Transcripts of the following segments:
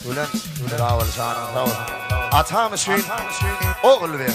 ulan bravo sana bravo atamışın oğul ver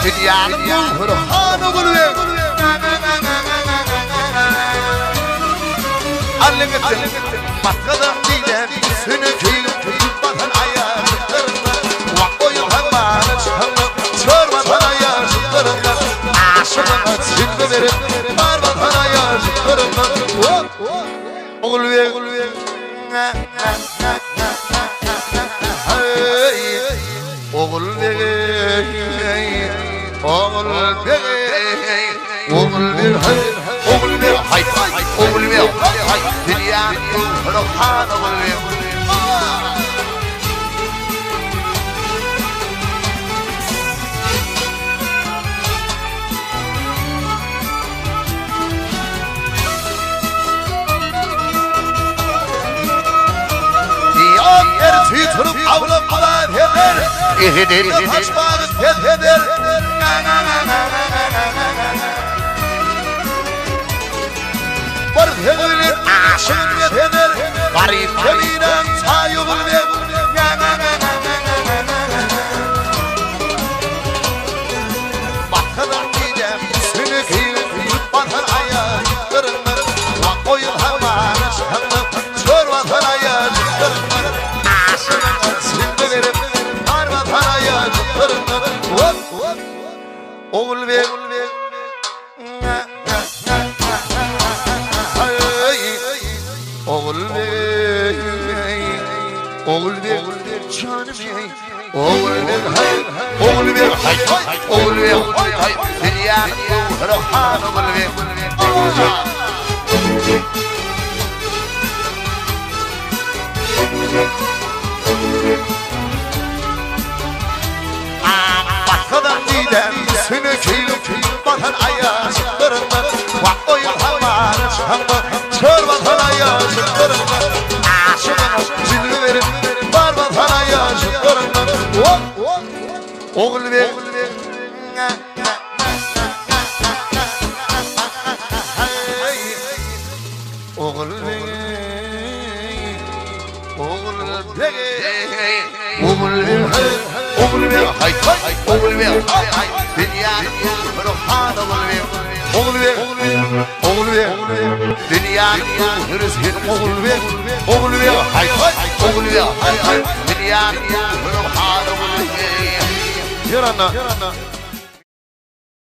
Dünyanın ruhanı bulver Allıgıtın Batkadan didem Sünü kıyım Batan ayarlarında Vakkoyun hemanı çıkanlı Çorvatan ayarlarında Aşırına çilme verip Barbatan ayarlarında Oğul ver Oğul ver Oğul bir hay oğul bir hay dünyanın ruhanı oğul bir Diyar erti turup avlamlar heder İhidir kaçmağız heder Var hevlin aşın yetenir Garip keminen sayıbıl ver Bakkadan gidem Sünü kıyım Batan ayarlarını Vakkoyun hemen aşkınlık Çorvatan ayarlarını Aşkına silme verip Barbatan ayarlarını Oğul ver Oğul bey, oğul bey, canım bey, oğul bey, oğul bey, oğul bey, dünyanın ruhanı oğul bey. Bakkadan didem, sünü kıyım, batan ayağlarında, vakkoyun hemen çıkanlı, çorvatan ayağlarında, aşkına zilli verip, barbatan ayağlarında, oğul bey, oğul bey, oğul bey, hay oğul bey, dünyanın ruhanı oğul bey, oğul bey, dünyanın rızkını oğul bey, hay oğul bey, dünyanın ruhanı oğul bey. Yaranna